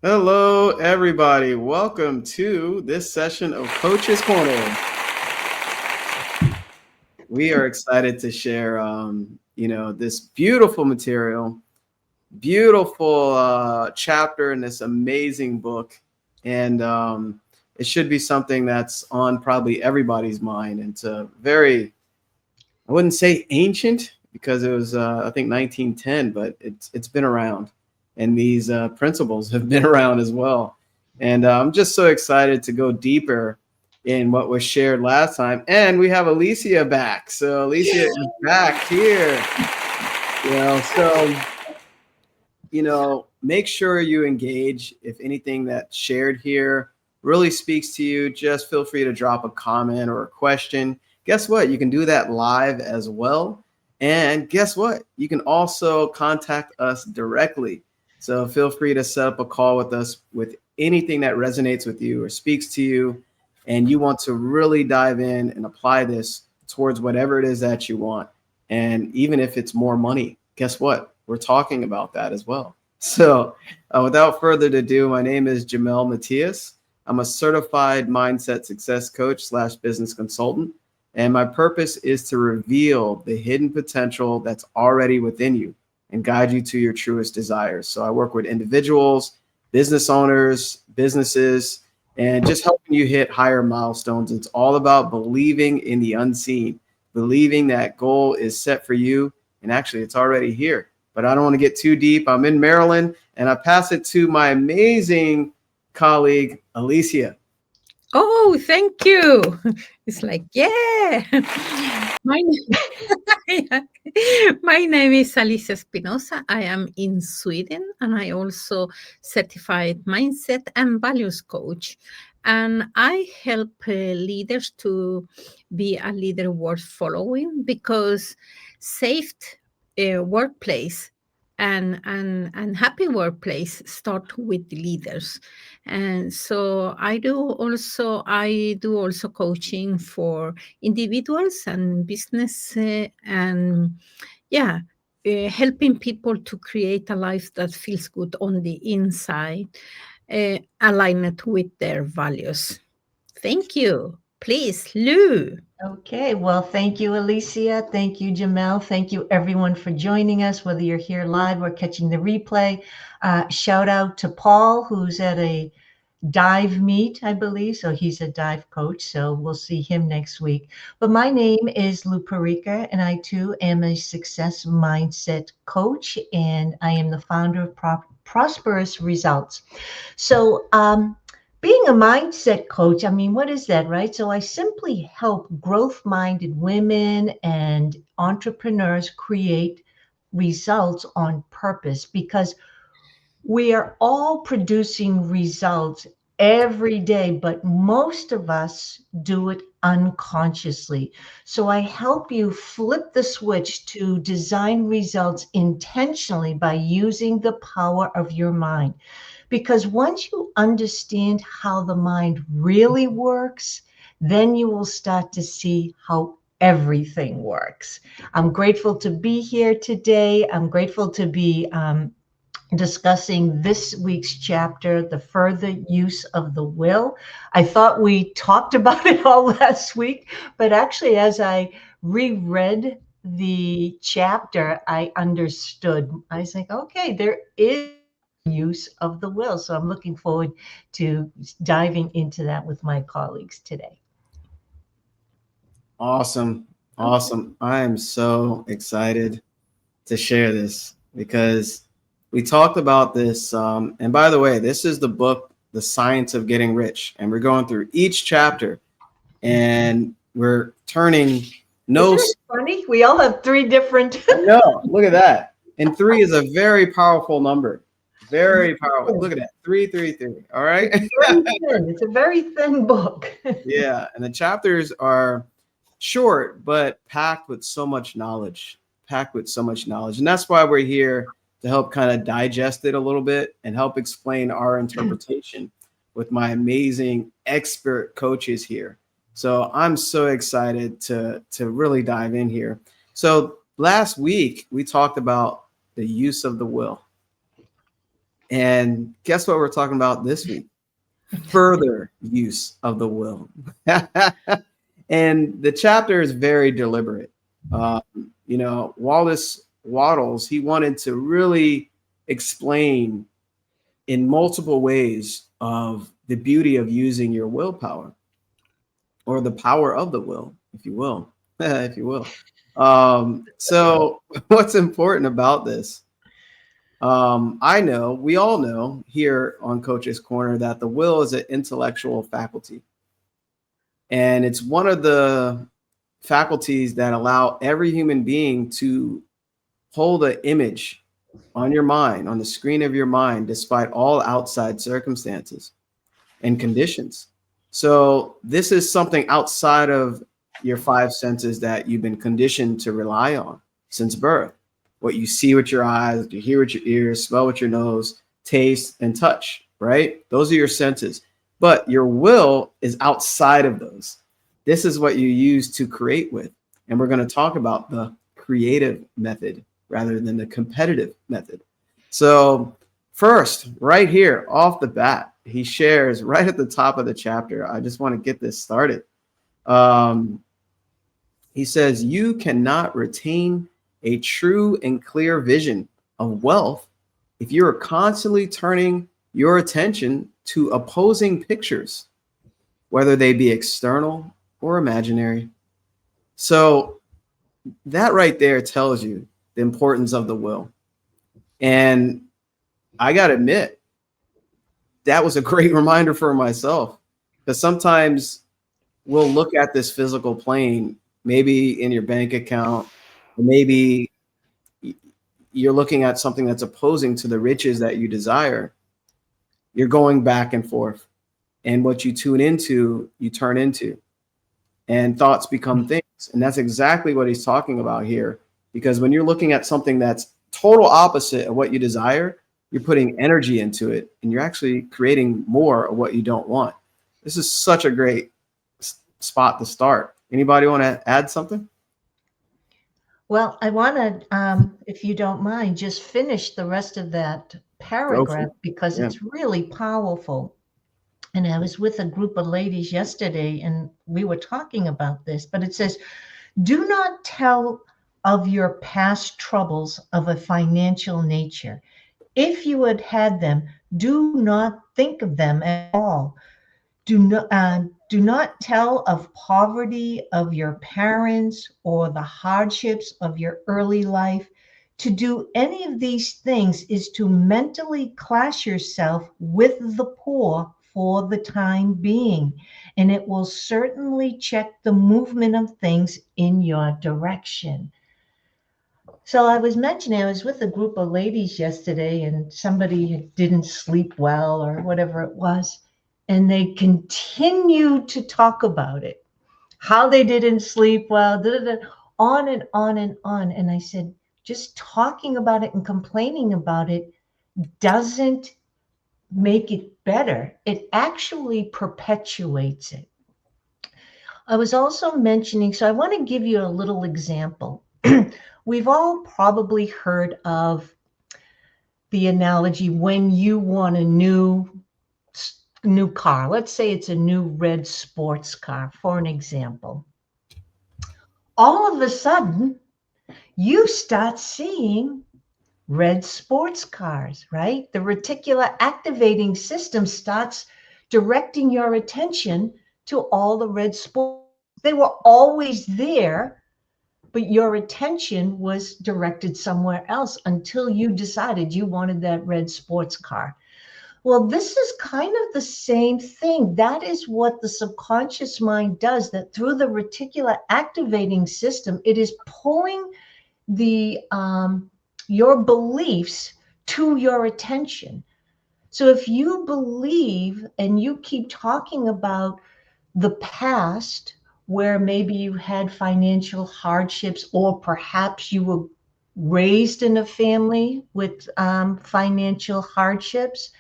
Hello, everybody. Welcome to this session of Coach's Corner. We are excited to share, this beautiful material, beautiful chapter in this amazing book, and it should be something that's on probably everybody's mind. And it's a very, I wouldn't say ancient because it was, I think, 1910, but it's been around, and these principles have been around as well. And I'm just so excited to go deeper in what was shared last time. And we have Alicia back. So Alicia is back here. Make sure you engage. If anything that's shared here really speaks to you, just feel free to drop a comment or a question. Guess what? You can do that live as well. And guess what? You can also contact us directly. So feel free to set up a call with us with anything that resonates with you or speaks to you, and you want to really dive in and apply this towards whatever it is that you want. And even if it's more money, guess what? We're talking about that as well. So, without further ado, my name is Jamel Matias. I'm a certified mindset success coach / business consultant. And my purpose is to reveal the hidden potential that's already within you and guide you to your truest desires. So I work with individuals, business owners, businesses, and just helping you hit higher milestones. It's all about believing in the unseen, believing that goal is set for you. And actually, it's already here. But I don't want to get too deep. I'm in Maryland, and I pass it to my amazing colleague, Alicia. Oh, thank you. It's like, yeah. My, my name is Alicia Espinosa. I am in Sweden and I also certified mindset and values coach. And I help leaders to be a leader worth following because safe workplace and happy workplace start with leaders. And so I do also coaching for individuals and business, and yeah, helping people to create a life that feels good on the inside, aligned with their values. Thank you. Please, Lou. Okay, well, thank you, Alicia. Thank you, Jamel. Thank you, everyone, for joining us, whether you're here live or catching the replay. Shout out to Paul, who's at a dive meet, I believe. So he's a dive coach. So we'll see him next week. But my name is Lou Parica, and I too am a success mindset coach, and I am the founder of Prosperous Results. So, being a mindset coach, I mean, what is that, right? So I simply help growth minded women and entrepreneurs create results on purpose because we are all producing results every day, but most of us do it unconsciously. So I help you flip the switch to design results intentionally by using the power of your mind. Because once you understand how the mind really works, then you will start to see how everything works. I'm grateful to be here today. I'm grateful to be discussing this week's chapter, The Further Use of the Will. I thought we talked about it all last week, but actually, as I reread the chapter, I understood. I was like, okay, there is use of the will. So I'm looking forward to diving into that with my colleagues today. Awesome. Awesome. I am so excited to share this because we talked about this. And by the way, this is the book, The Science of Getting Rich. And we're going through each chapter and we're turning no. Isn't it funny? We all have three different. No, look at that. And three is a very powerful number. Very powerful. Look at that. 333. All right. Very thin. It's a very thin book. Yeah. And the chapters are short, but packed with so much knowledge. Packed with so much knowledge. And that's why we're here to help kind of digest it a little bit and help explain our interpretation with my amazing expert coaches here. So I'm so excited to really dive in here. So last week we talked about the use of the will. And guess what we're talking about this week? Further use of the will. And the chapter is very deliberate. Wallace Wattles, he wanted to really explain in multiple ways of the beauty of using your willpower, or the power of the will, if you will, if you will. So what's important about this? We all know here on Coach's Corner that the will is an intellectual faculty. And it's one of the faculties that allow every human being to hold an image on your mind, on the screen of your mind, despite all outside circumstances and conditions. So this is something outside of your five senses that you've been conditioned to rely on since birth. What you see with your eyes, what you hear with your ears, smell with your nose, taste and touch, right? Those are your senses. But your will is outside of those. This is what you use to create with. And we're going to talk about the creative method rather than the competitive method. So first, right here off the bat, he shares right at the top of the chapter. I just want to get this started. He says, you cannot retain a true and clear vision of wealth if you are constantly turning your attention to opposing pictures, whether they be external or imaginary. So that right there tells you the importance of the will. And I got to admit, that was a great reminder for myself, because sometimes we'll look at this physical plane, maybe in your bank account, or maybe you're looking at something that's opposing to the riches that you desire. You're going back and forth. And what you tune into, you turn into. And thoughts become things. And that's exactly what he's talking about here. Because when you're looking at something that's total opposite of what you desire, you're putting energy into it. And you're actually creating more of what you don't want. This is such a great spot to start. Anybody want to add something? Well, I want to, if you don't mind, just finish the rest of that paragraph because it's really powerful. And I was with a group of ladies yesterday and we were talking about this, but it says, do not tell of your past troubles of a financial nature. If you had had them, do not think of them at all. Do not tell of poverty of your parents or the hardships of your early life. To do any of these things is to mentally class yourself with the poor for the time being, and it will certainly check the movement of things in your direction. So I was mentioning, I was with a group of ladies yesterday and somebody didn't sleep well or whatever it was. And they continued to talk about it, how they didn't sleep well, on and on and on. And I said, just talking about it and complaining about it doesn't make it better. It actually perpetuates it. I was also mentioning, so I want to give you a little example. We've all probably heard of the analogy when you want a new car. Let's say it's a new red sports car, for an example. All of a sudden, you start seeing red sports cars, right? The reticular activating system starts directing your attention to all the red sports. They were always there, but your attention was directed somewhere else until you decided you wanted that red sports car. Well, this is kind of the same thing. That is what the subconscious mind does, that through the reticular activating system, it is pulling your beliefs to your attention. So if you believe and you keep talking about the past where maybe you had financial hardships, or perhaps you were raised in a family with financial hardships,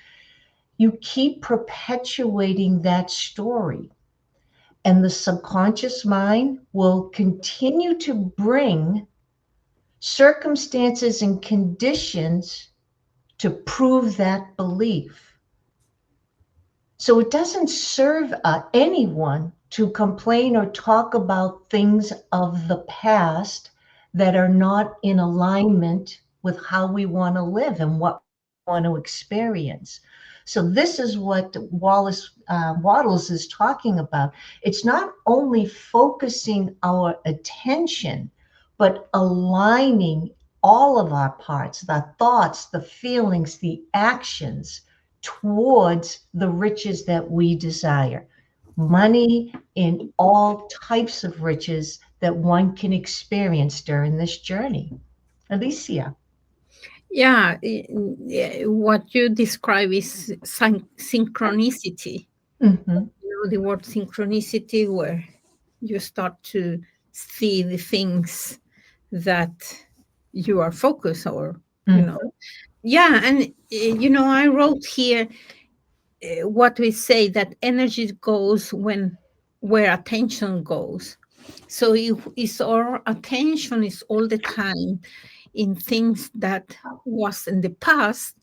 you keep perpetuating that story. And the subconscious mind will continue to bring circumstances and conditions to prove that belief. So it doesn't serve anyone to complain or talk about things of the past that are not in alignment with how we want to live and what we want to experience. So this is what Wattles is talking about. It's not only focusing our attention, but aligning all of our parts, the thoughts, the feelings, the actions towards the riches that we desire. Money in all types of riches that one can experience during this journey. Alicia. Yeah, what you describe is synchronicity. Mm-hmm. You know, the word synchronicity, where you start to see the things that you are focused or, you know. Yeah, and, I wrote here what we say, that energy goes where attention goes. So if our attention is all the time in things that was in the past,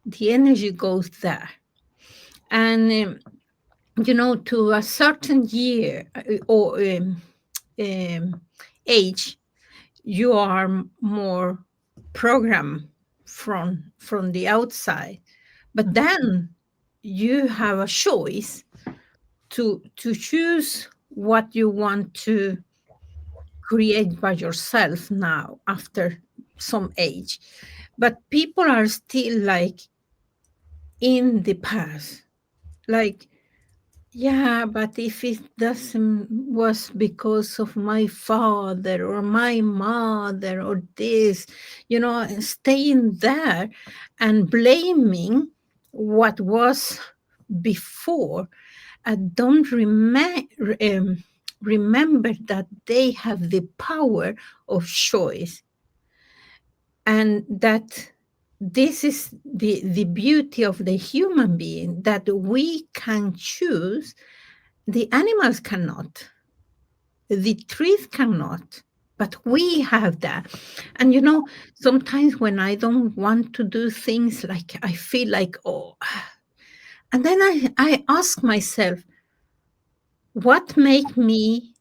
the energy goes there. And to a certain year or age, you are more programmed from the outside, but then you have a choice to choose what you want to create by yourself now after some age. But people are still like in the past, like, yeah, but if it doesn't was because of my father or my mother or this, staying there and blaming what was before. I don't remember that they have the power of choice, and that this is the beauty of the human being, that we can choose. The animals cannot, the trees cannot, but we have that. And sometimes when I don't want to do things, like I feel like, oh, and then I ask myself, what make me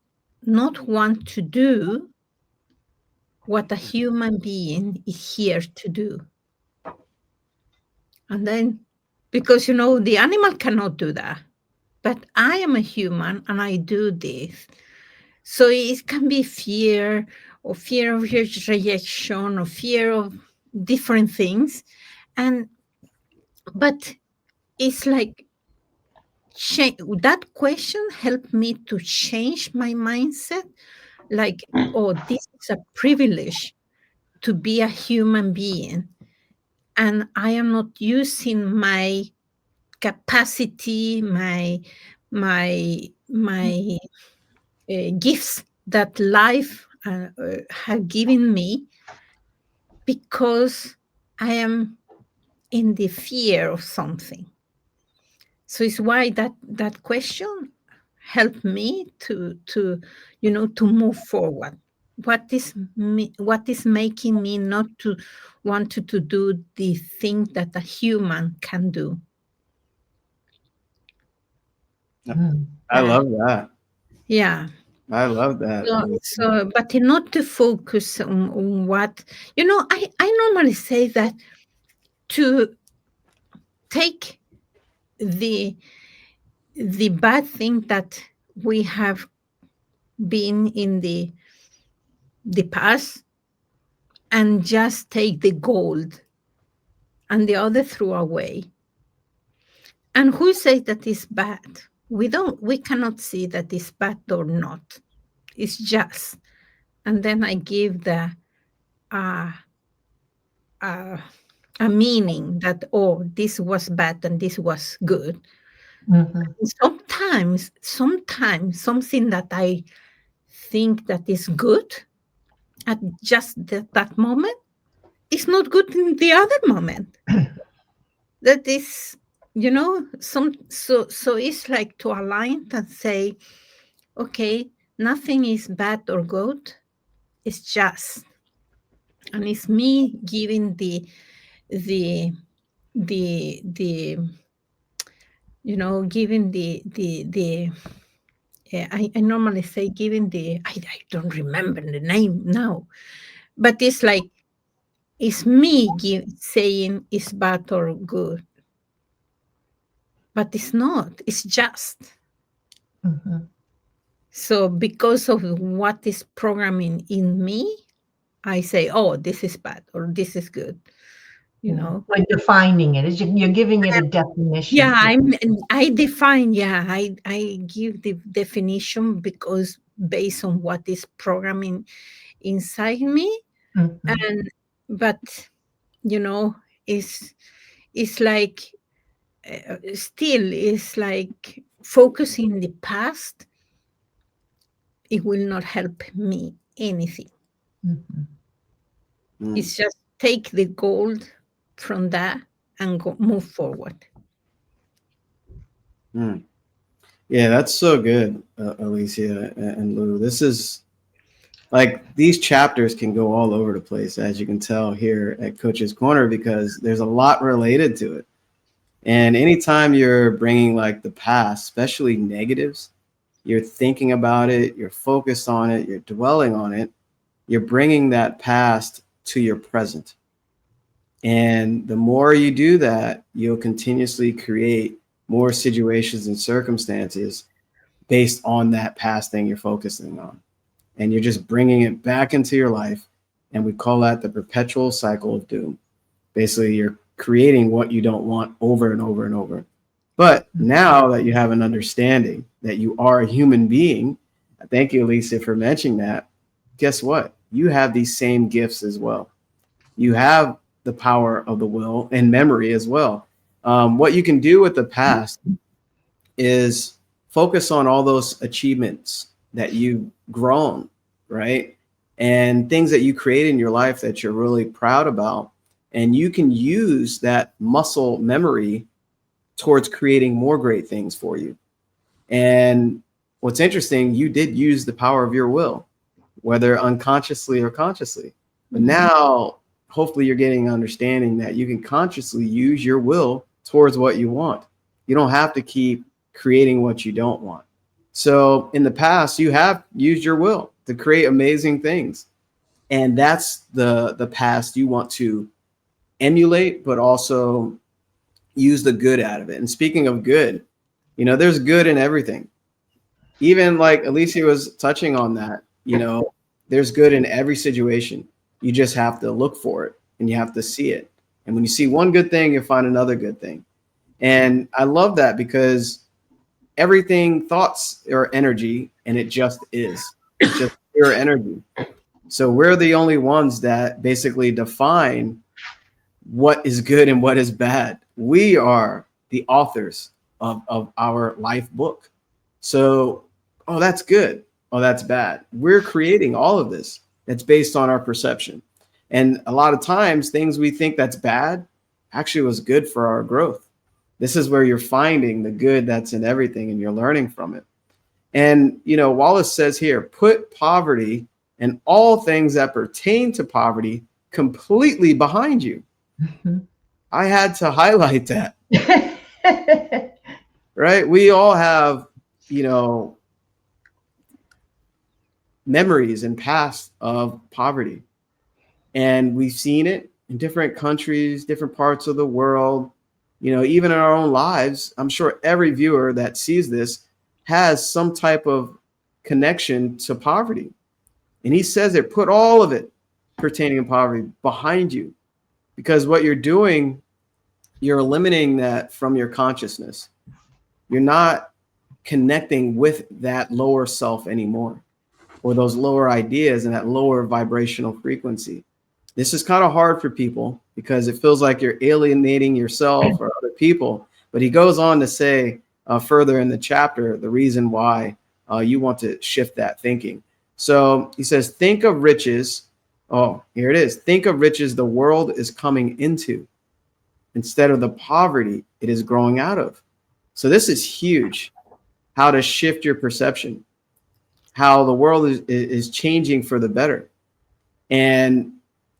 not want to do what a human being is here to do? And then, because the animal cannot do that, but I am a human and I do this. So it can be fear, or fear of rejection, or fear of different things. But it's like, that question helped me to change my mindset. Like, oh, this is a privilege to be a human being, and I am not using my capacity, my gifts that life have given me, because I am in the fear of something. So it's why that question helped me to move forward. What is making me not to want to do the thing that a human can do? I love that. Yeah. I love that. But not to focus on what, I normally say that to take the bad thing that we have been in the past, and just take the gold, and the other throw away. And who says that is bad? We cannot see that it's bad or not. It's just. And then I give the a meaning that, oh, this was bad and this was good. Sometimes something that I think that is good at just that moment is not good in the other moment. That is, so it's like to align and say, okay, nothing is bad or good, it's just. And it's me giving the the giving the I normally say giving I don't remember the name now, but it's like it's me saying it's bad or good, but it's not. It's just. Mhm. So because of what is programming in me, I say, oh, this is bad or this is good. When defining it, you're giving it a definition. Yeah, I define, yeah, I give the definition because based on what is programming inside me. Mhm. And but you know, it's like still it's like focusing the past, it will not help me anything. Mhm. It's just take the gold from that and move forward. Mm. Yeah, that's so good, Alicia and Lou. This is like these chapters can go all over the place, as you can tell here at Coach's Corner, because there's a lot related to it. And anytime you're bringing like the past, especially negatives, you're thinking about it, you're focused on it, you're dwelling on it, you're bringing that past to your present. And the more you do that, you'll continuously create more situations and circumstances based on that past thing you're focusing on. And you're just bringing it back into your life. And we call that the perpetual cycle of doom. Basically, you're creating what you don't want over and over and over. But now that you have an understanding that you are a human being, thank you, Lisa, for mentioning that. Guess what? You have these same gifts as well. You have the power of the will and memory as well. What you can do with the past is focus on all those achievements that you've grown, right? And things that you create in your life that you're really proud about. And you can use that muscle memory towards creating more great things for you. And what's interesting, you did use the power of your will, whether unconsciously or consciously. But now, hopefully, you're getting an understanding that you can consciously use your will towards what you want. You don't have to keep creating what you don't want. So in the past, you have used your will to create amazing things. And that's the past you want to emulate, but also use the good out of it. And speaking of good, there's good in everything. Even like Alicia was touching on that, there's good in every situation. You just have to look for it and you have to see it. And when you see one good thing, you'll find another good thing. And I love that because everything, thoughts are energy, and it just is. It's just pure energy. So we're the only ones that basically define what is good and what is bad. We are the authors of our life book. So, oh, that's good. Oh, that's bad. We're creating all of this. That's based on our perception. And a lot of times things we think that's bad actually was good for our growth. This is where you're finding the good that's in everything and you're learning from it. And, Wallace says here, put poverty and all things that pertain to poverty completely behind you. Mm-hmm. I had to highlight that. Right? We all have, memories and past of poverty. And we've seen it in different countries, different parts of the world, even in our own lives. I'm sure every viewer that sees this has some type of connection to poverty. And he says it, put all of it pertaining to poverty behind you, because what you're doing, you're eliminating that from your consciousness. You're not connecting with that lower self anymore, or those lower ideas and that lower vibrational frequency. This is kind of hard for people because it feels like you're alienating yourself or other people. But he goes on to say further in the chapter, the reason why you want to shift that thinking. So he says, think of riches. Oh, here it is. Think of riches the world is coming into instead of the poverty it is growing out of. So this is huge, how to shift your perception, how the world is changing for the better. And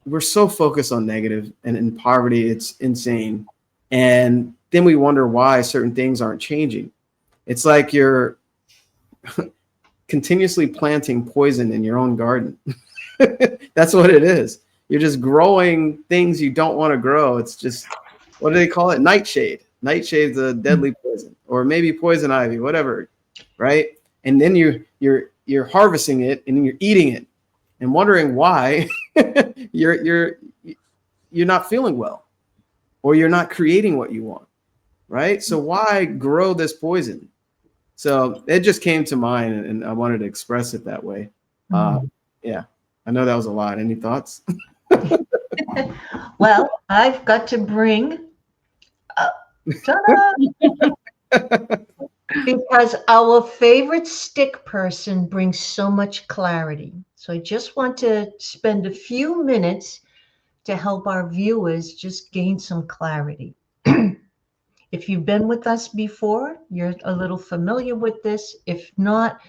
we're so focused on negative, and in poverty, it's insane. And then we wonder why certain things aren't changing. It's like you're continuously planting poison in your own garden. That's what it is. You're just growing things you don't want to grow. It's just, what do they call it? Nightshade. Nightshade's a deadly poison, or maybe poison ivy, whatever, right? And then you're harvesting it and you're eating it and wondering why you're not feeling well, or you're not creating what you want, right? So why grow this poison? So it just came to mind, and I wanted to express it that way. Yeah, I know that was a lot. Any thoughts? Well, I've got to bring because our favorite stick person brings so much clarity. So I just want to spend a few minutes to help our viewers just gain some clarity. If you've been with us before, you're a little familiar with this. If not,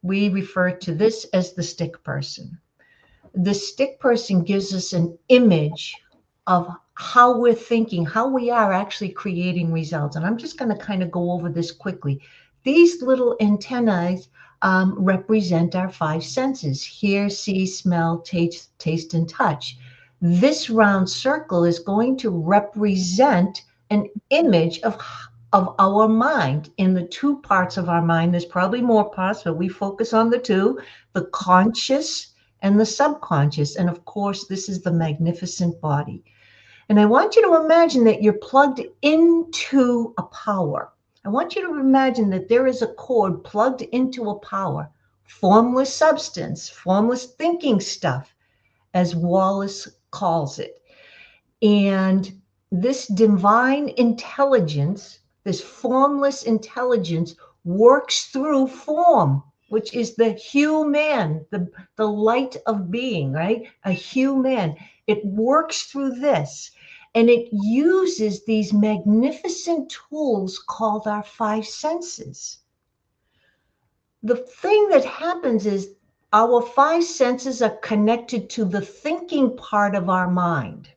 we refer to this as the stick person. The stick person gives us an image of how we're thinking, how we are actually creating results. And I'm just going to kind of go over this quickly. These little antennae represent our five senses: hear, see, smell, taste, and touch. This round circle is going to represent an image of our mind. In the two parts of our mind, there's probably more parts, but we focus on the two: the conscious and the subconscious. And of course, this is the magnificent body. And I want you to imagine that you're plugged into a power. I want you to imagine that there is a cord plugged into a power, formless substance, formless thinking stuff, as Wallace calls it. And this divine intelligence, this formless intelligence, works through form, which is the human, the light of being, right? A human. It works through this, and it uses these magnificent tools called our five senses. The thing that happens is our five senses are connected to the thinking part of our mind.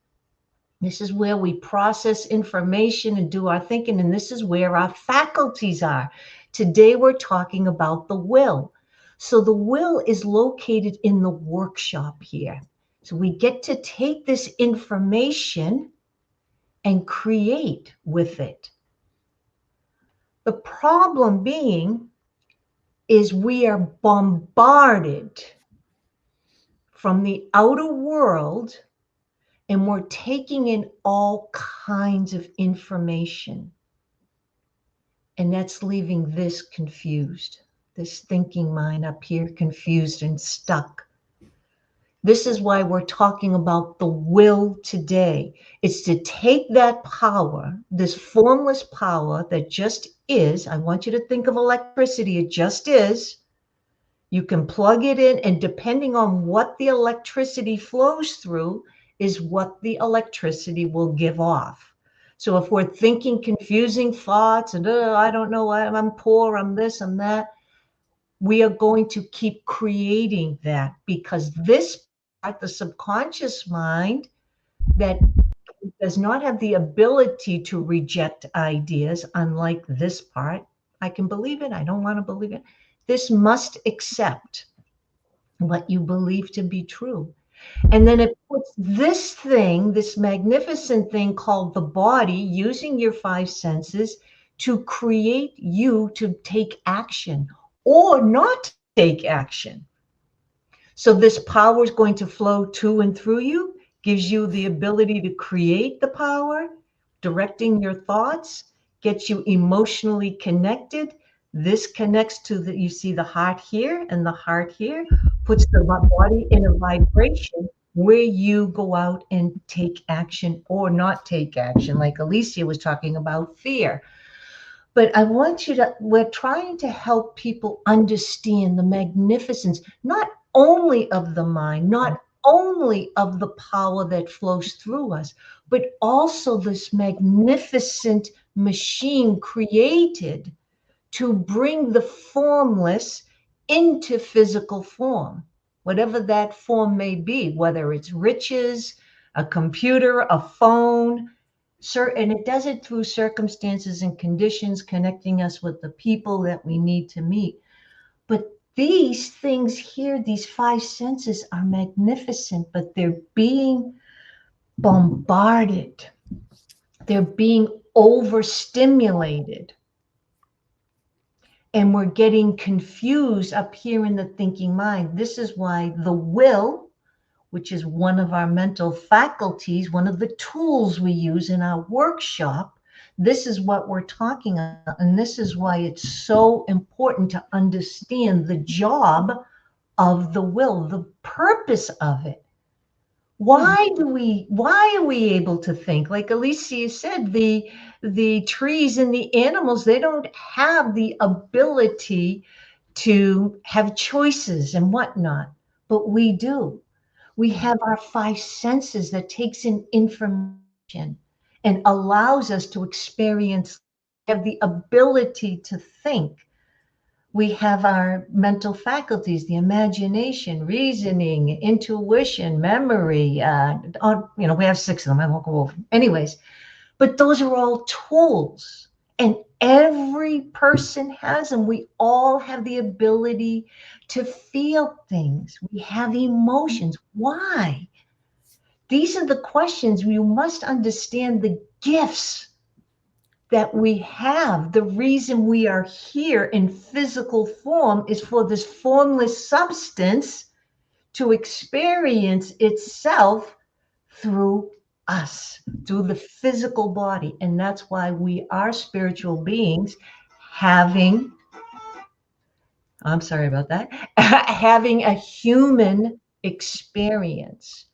This is where we process information and do our thinking, and this is where our faculties are. Today, we're talking about the will. So the will is located in the workshop here. So we get to take this information and create with it. The problem being is we are bombarded from the outer world, and we're taking in all kinds of information. And that's leaving this confused, this thinking mind up here confused and stuck. This is why we're talking about the will today. It's to take that power, this formless power that just is. I want you to think of electricity. It just is. You can plug it in, and depending on what the electricity flows through is what the electricity will give off. So if we're thinking confusing thoughts and I don't know, I'm poor, I'm this, I'm that, we are going to keep creating that, because this part, the subconscious mind, that does not have the ability to reject ideas, unlike this part. I can believe it, I don't want to believe it. This must accept what you believe to be true. And then it puts this thing, this magnificent thing called the body, using your five senses to create you to take action or not take action. So this power is going to flow to and through you, gives you the ability to create the power, directing your thoughts, gets you emotionally connected. This connects to the, you see the heart here and the heart here, puts the body in a vibration where you go out and take action or not take action, like Alicia was talking about fear. But I want you to, we're trying to help people understand the magnificence, not only of the mind, not only of the power that flows through us, but also this magnificent machine created to bring the formless into physical form. whatever that form may be, whether it's riches, a computer, a phone, and it does it through circumstances and conditions, connecting us with the people that we need to meet. But these things here, these five senses are magnificent, but they're being bombarded. They're being overstimulated. And we're getting confused up here in the thinking mind. This is why the will, which is one of our mental faculties, one of the tools we use in our workshop, this is what we're talking about. And this is why it's so important to understand the job of the will, the purpose of it. Why are we able to think? Like Alicia said, the trees and the animals, they don't have the ability to have choices and whatnot, but we do. We have our five senses that takes in information and allows us to experience, have the ability to think. We have our mental faculties, the imagination, reasoning, intuition, memory. We have 6 of them. I won't go over them. Anyways, but those are all tools, and every person has them. We all have the ability to feel things. We have emotions. Why? These are the questions. You must understand the gifts that we have. The reason we are here in physical form is for this formless substance to experience itself through us, through the physical body. And that's why we are spiritual beings having having a human experience.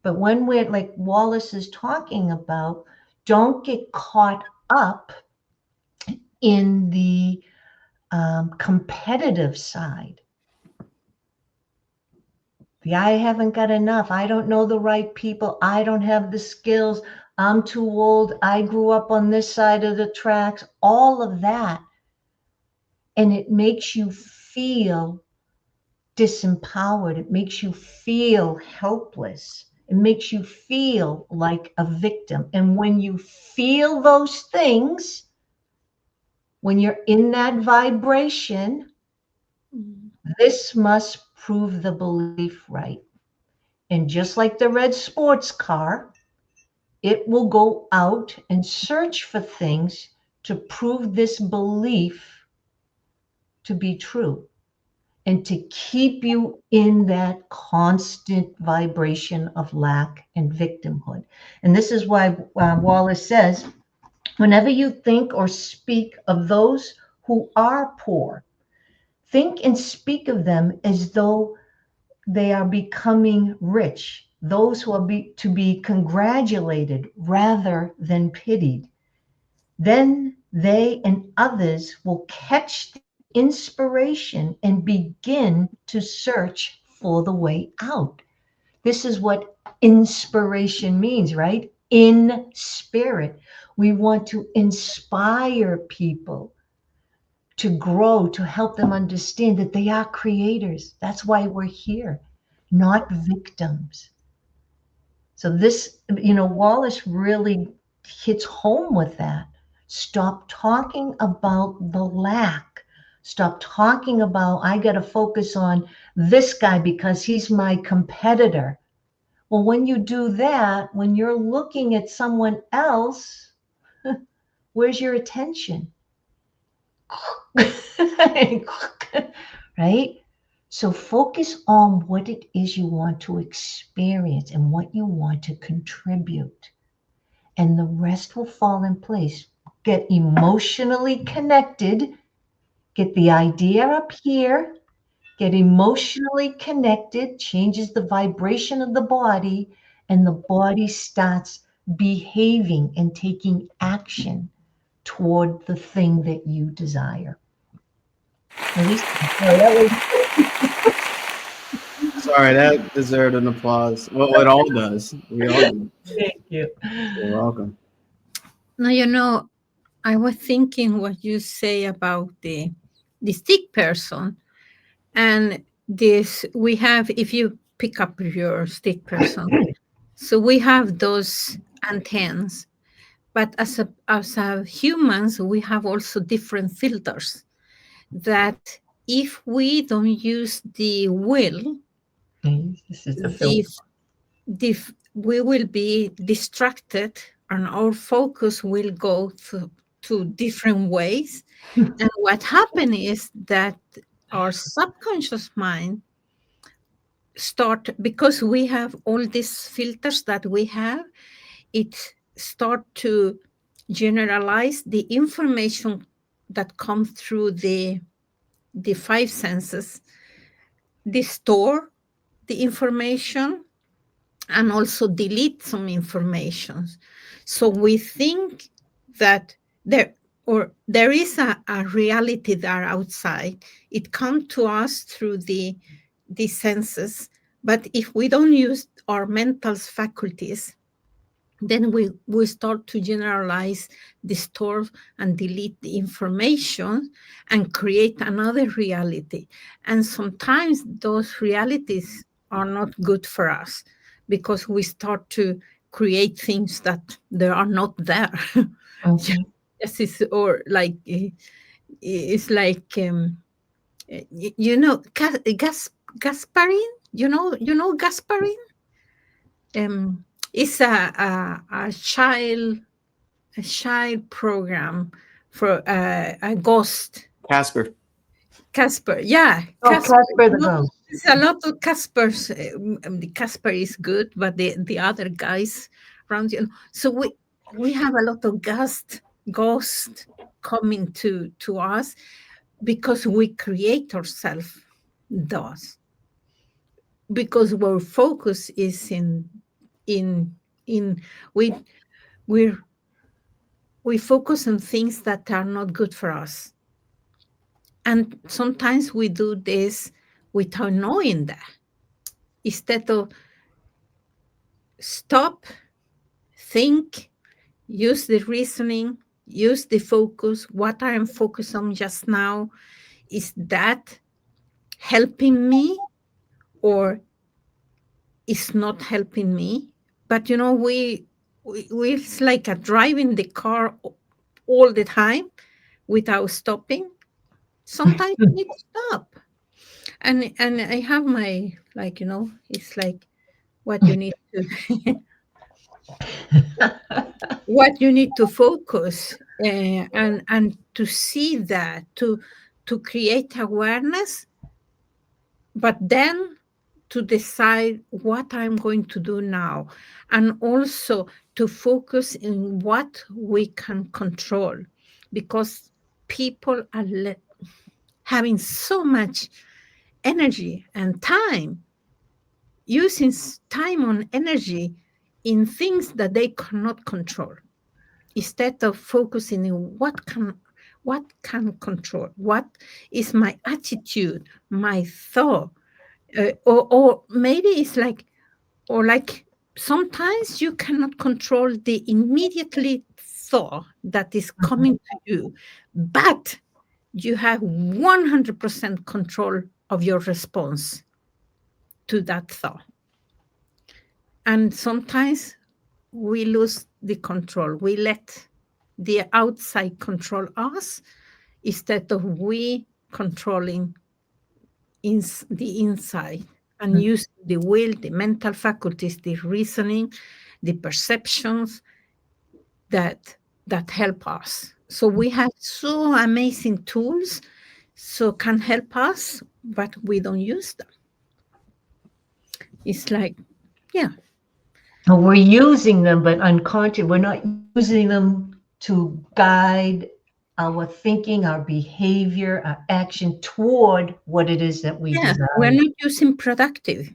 But when we're, like Wallace is talking about, don't get caught up in the competitive side. I haven't got enough. I don't know the right people. I don't have the skills. I'm too old. I grew up on this side of the tracks. All of that. And it makes you feel disempowered. It makes you feel helpless. It makes you feel like a victim. And when you feel those things, when you're in that vibration, this must prove the belief right. And just like the red sports car, it will go out and search for things to prove this belief to be true, and to keep you in that constant vibration of lack and victimhood. And this is why Wallace says, whenever you think or speak of those who are poor, think and speak of them as though they are becoming rich, those who are to be congratulated rather than pitied. Then they and others will catch the inspiration and begin to search for the way out. This is what inspiration means, right? In spirit. We want to inspire people to grow, to help them understand that they are creators. That's why we're here, not victims. So this, Wallace really hits home with that. Stop talking about the lack. Stop talking about, I got to focus on this guy because he's my competitor. Well, when you do that, when you're looking at someone else, where's your attention? Right? So focus on what it is you want to experience and what you want to contribute. And the rest will fall in place. Get emotionally connected. Get the idea up here. Get emotionally connected, changes the vibration of the body, and the body starts behaving and taking action toward the thing that you desire. At least, Sorry, that deserved an applause. Well, it all does. We all do. Thank you. You're welcome. Now, I was thinking what you say about the sick person, and we have, if you pick up your stick person, so we have those antennas, but as a humans, we have also different filters that if we don't use the will, This is the filter. we will be distracted and our focus will go to different ways. And what happens is that our subconscious mind because we have all these filters that we have, it start to generalize the information that comes through the five senses, store the information and also delete some information. So we think that there is a reality there outside. It comes to us through the senses, but if we don't use our mental faculties, then we start to generalize, distort, and delete the information and create another reality. And sometimes those realities are not good for us because we start to create things that they are not there. Okay. Yes, or like it's like Gasparin. You know Gasparin. It's a child program for a ghost. Casper, yeah. Oh, Casper the Ghost. There's a lot of Caspers. The Casper is good, but the other guys around you. So we have a lot of ghost coming to us because we create ourselves those. Because our focus is we focus on things that are not good for us. And sometimes we do this without knowing that. Instead of stop, think, use the reasoning, use the focus. What I am focused on just now, is that helping me or is not helping me? But it's like a driving the car all the time without stopping. Sometimes you need to stop. And I have my, it's like what you need to what you need to focus and to see that, to create awareness, but then to decide what I'm going to do now, and also to focus in what we can control, because people are having so much energy and time, using time and energy in things that they cannot control, instead of focusing in what can control, what is my attitude, my thought, or maybe it's like sometimes you cannot control the immediately thought that is coming to you, but you have 100% control of your response to that thought. And sometimes we lose the control. We let the outside control us instead of we controlling the inside, and use the will, the mental faculties, the reasoning, the perceptions that help us. So we have so amazing tools, so can help us, but we don't use them. It's like, yeah. We're using them, but unconscious. We're not using them to guide our thinking, our behavior, our action toward what it is that we desire. We're not using productively,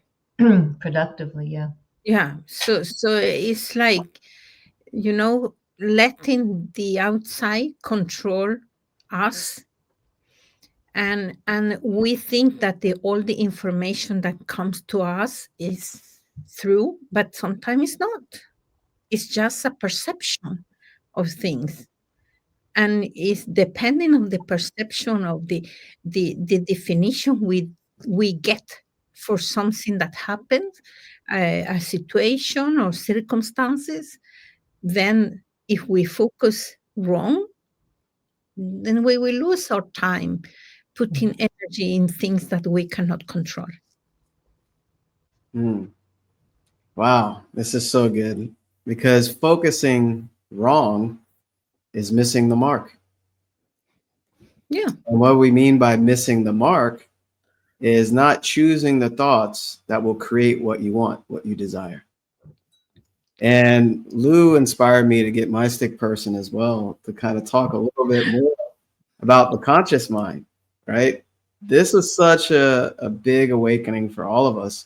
yeah. Yeah. So it's like, letting the outside control us, and we think that all the information that comes to us is true, but sometimes it's not. It's just a perception of things, and it's depending on the perception of the definition we we get for something that happens, a situation or circumstances, then if we focus wrong, then we will lose our time putting energy in things that we cannot control. Wow, this is so good, because focusing wrong is missing the mark. Yeah. And what we mean by missing the mark is not choosing the thoughts that will create what you want, what you desire. And Lou inspired me to get my stick person as well, to kind of talk a little bit more about the conscious mind, right? This was such a big awakening for all of us,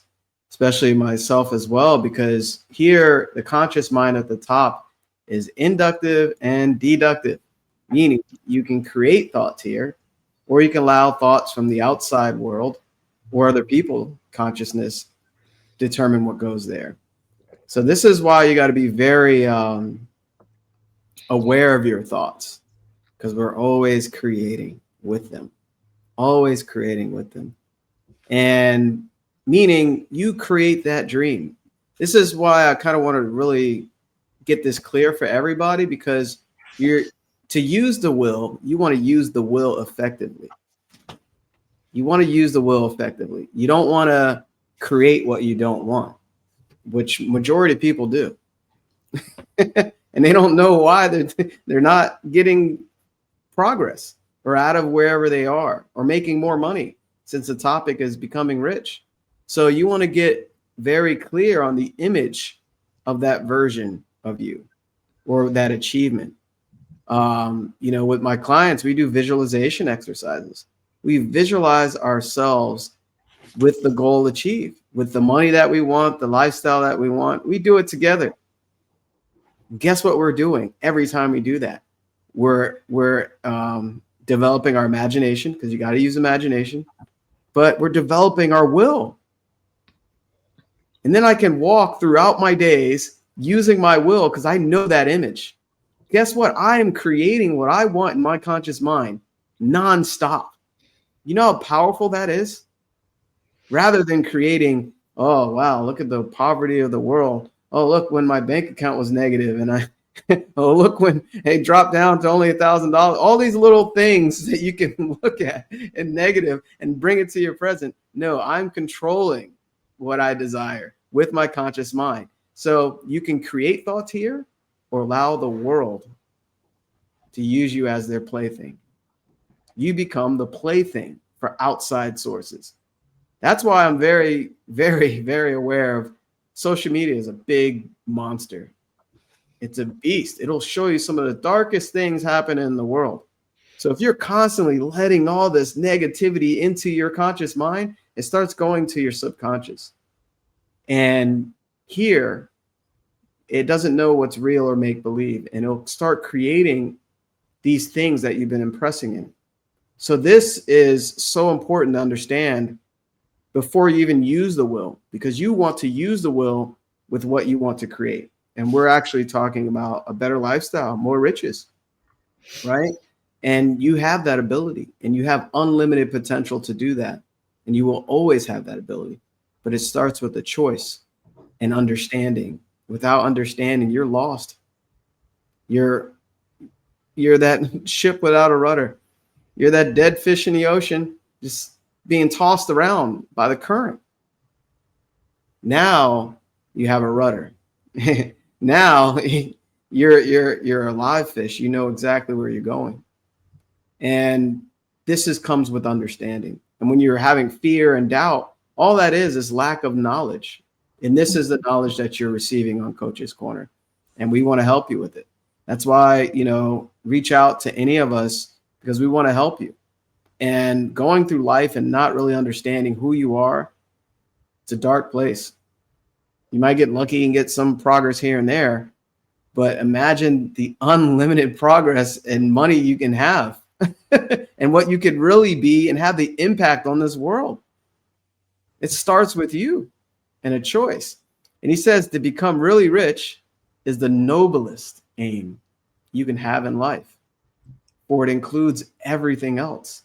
especially myself as well, because here the conscious mind at the top is inductive and deductive, meaning you can create thoughts here, or you can allow thoughts from the outside world or other people consciousness determine what goes there. So this is why you got to be very aware of your thoughts, because we're always creating with them, and meaning you create that dream. This is why I kind of want to really get this clear for everybody, because to use the will, you want to use the will effectively. You don't want to create what you don't want, which majority of people do. And they don't know why they're not getting progress or out of wherever they are or making more money, since the topic is becoming rich. So you want to get very clear on the image of that version of you or that achievement. With my clients, we do visualization exercises. We visualize ourselves with the goal achieved, with the money that we want, the lifestyle that we want. We do it together. Guess what we're doing every time we do that? We're developing our imagination, because you got to use imagination, but we're developing our will. And then I can walk throughout my days using my will, because I know that image. Guess what? I am creating what I want in my conscious mind nonstop. You know how powerful that is? Rather than creating, oh, wow, look at the poverty of the world. Oh, look, when my bank account was negative, and oh, look, when it dropped down to only $1,000. All these little things that you can look at and negative and bring it to your present. No, I'm controlling what I desire with my conscious mind. So you can create thoughts here or allow the world to use you as their plaything. You become the plaything for outside sources. That's why I'm very, very, very aware of social media is a big monster. It's a beast. It'll show you some of the darkest things happen in the world. So if you're constantly letting all this negativity into your conscious mind, it starts going to your subconscious. And here, it doesn't know what's real or make believe, and it'll start creating these things that you've been impressing in. So this is so important to understand before you even use the will, because you want to use the will with what you want to create. And we're actually talking about a better lifestyle, more riches, right? And you have that ability, and you have unlimited potential to do that. And you will always have that ability, but it starts with a choice and understanding. Without understanding, you're lost. You're that ship without a rudder. You're that dead fish in the ocean, just being tossed around by the current. Now you have a rudder. Now you're a live fish. You know exactly where you're going. And this comes with understanding. And when you're having fear and doubt, all that is lack of knowledge. And this is the knowledge that you're receiving on Coach's Corner. And we want to help you with it. That's why, reach out to any of us, because we want to help you. And going through life and not really understanding who you are, it's a dark place. You might get lucky and get some progress here and there, but imagine the unlimited progress and money you can have and what you could really be and have the impact on this world. It starts with you and a choice. And he says to become really rich is the noblest aim you can have in life, for it includes everything else.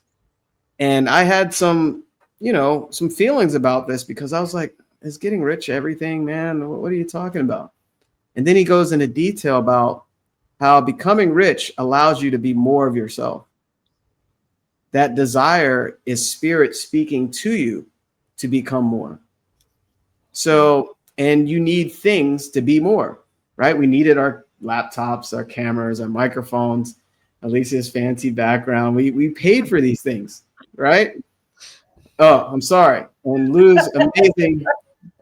And I had some some feelings about this, because I was like, is getting rich everything, man? What are you talking about? And then he goes into detail about how becoming rich allows you to be more of yourself. That desire is spirit speaking to you to become more. So, and you need things to be more, right? We needed our laptops, our cameras, our microphones, Alicia's fancy background. We paid for these things, right? Oh, I'm sorry. And Lou's amazing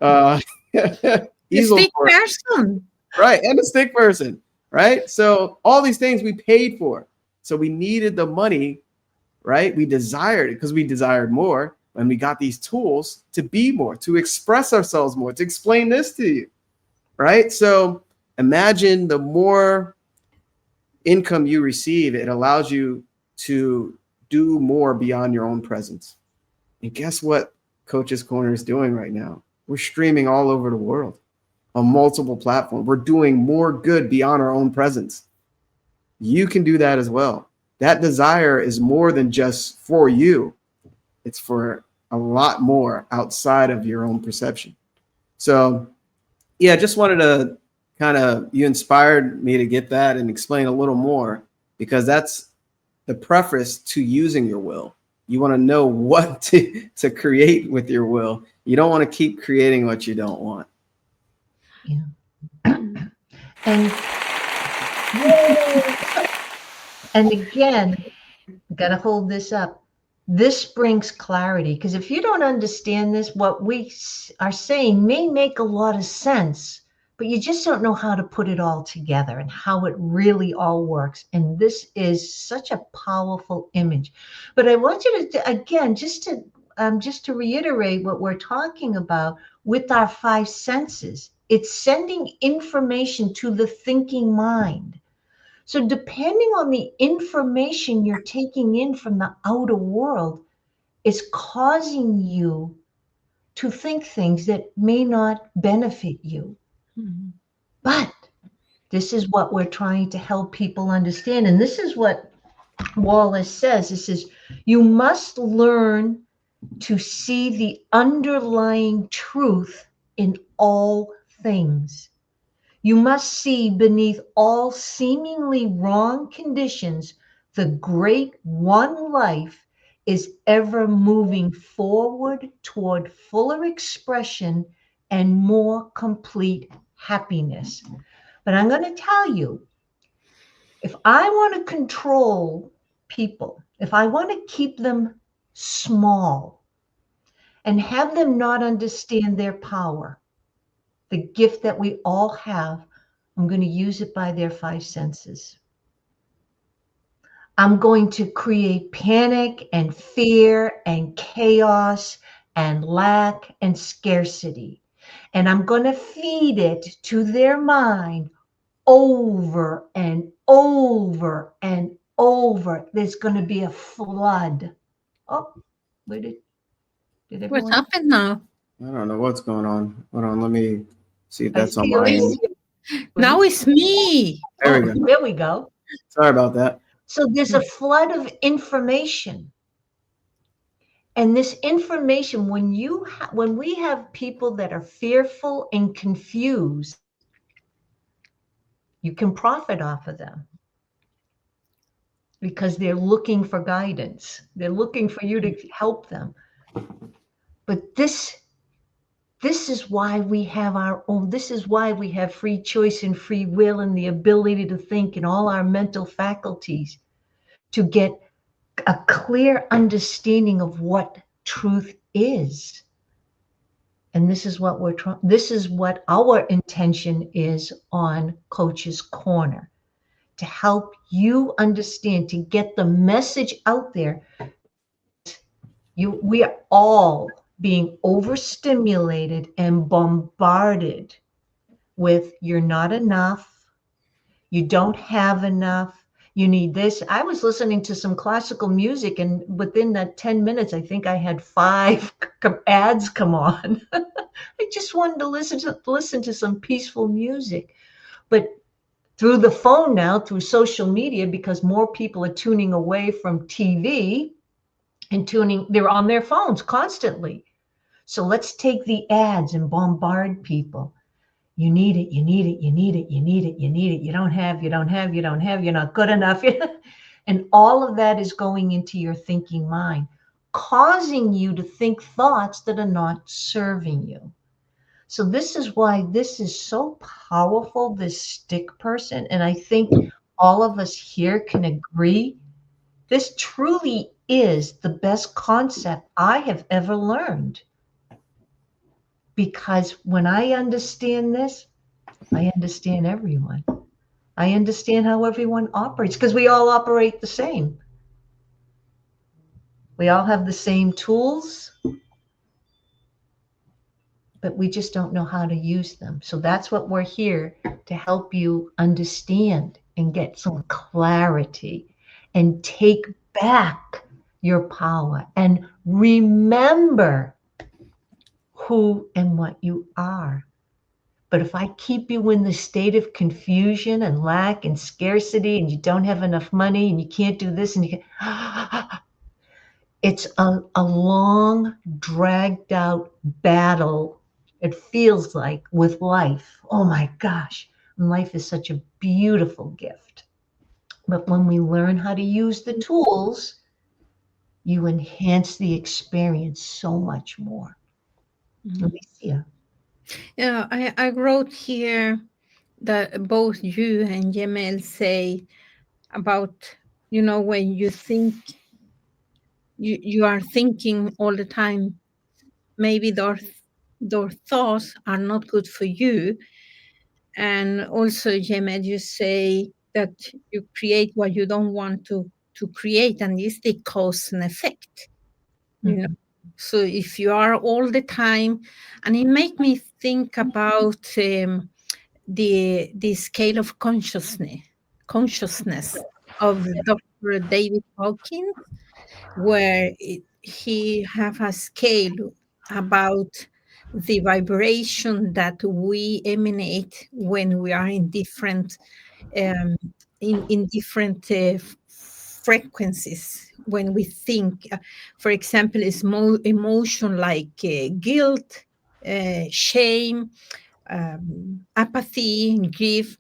The easel stick for it. person. Right, and the stick person, right? So all these things we paid for. So we needed the money, right? We desired it because we desired more, and we got these tools to be more, to express ourselves more, to explain this to you, right? So imagine the more income you receive, it allows you to do more beyond your own presence. And guess what Coach's Corner is doing right now? We're streaming all over the world on multiple platforms. We're doing more good beyond our own presence. You can do that as well. That desire is more than just for you. It's for a lot more outside of your own perception. So yeah, just wanted to you inspired me to get that and explain a little more, because that's the preface to using your will. You want to know what to create with your will. You don't want to keep creating what you don't want. Yeah. And again, got to hold this up. This brings clarity, because if you don't understand this, what we are saying may make a lot of sense, but you just don't know how to put it all together and how it really all works. And this is such a powerful image. But I want you to, again, just to reiterate what we're talking about with our five senses. It's sending information to the thinking mind. So depending on the information you're taking in from the outer world, it's causing you to think things that may not benefit you. Mhm. But this is what we're trying to help people understand. And this is what Wallace says. It says, you must learn to see the underlying truth in all things. You must see beneath all seemingly wrong conditions, the great one life is ever moving forward toward fuller expression and more complete happiness. But I'm going to tell you, if I want to control people, if I want to keep them small and have them not understand their power, the gift that we all have, I'm going to use it by their five senses. I'm going to create panic and fear and chaos and lack and scarcity. And I'm going to feed it to their mind over and over and over. There's going to be a flood. Oh, where did What everyone? happened now? I don't know what's going on. Hold on, let me see if I that's on see my end. Alicia. Now it's me. There we go. There we go. Sorry about that. So there's a flood of information. And this information, when we have people that are fearful and confused, you can profit off of them because they're looking for guidance. They're looking for you to help them. But this is why we have our own. This is why we have free choice and free will and the ability to think and all our mental faculties to get a clear understanding of what truth is. And this is what this is what our intention is on Coach's Corner, to help you understand, to get the message out there. We are all being overstimulated and bombarded with you're not enough, you don't have enough, you need this. I was listening to some classical music, and within that 10 minutes, I think I had 5 ads come on. I just wanted to listen to some peaceful music. But through the phone now, through social media, because more people are tuning away from TV, and tuning. They're on their phones constantly. So let's take the ads and bombard people. You need it, you need it, you need it, you need it, you need it. You don't have, you don't have, you don't have, you're not good enough. And all of that is going into your thinking mind, causing you to think thoughts that are not serving you. So this is why this is so powerful, this stick person. And I think all of us here can agree. This truly is the best concept I have ever learned. Because when I understand this, I understand everyone. I understand how everyone operates, because we all operate the same. We all have the same tools, but we just don't know how to use them. So that's what we're here to help you understand and get some clarity and take back your power and remember who and what you are. But if I keep you in the state of confusion and lack and scarcity, and you don't have enough money and you can't do this and you can, it's a long, dragged out battle. It feels like with life. Oh my gosh, life is such a beautiful gift. But when we learn how to use the tools, you enhance the experience so much more. Alicia. Yeah, I wrote here that both you and Jamel say about, when you think, you are thinking all the time, maybe those thoughts are not good for you. And also, Jamel, you say that you create what you don't want to create, and it's the cause and effect. So if you are all the time, and it made me think about the scale of consciousness of Dr. David Hawkins, where he have a scale about the vibration that we emanate when we are in different in different frequencies. When we think, for example, a small emotion like guilt, shame, apathy, grief,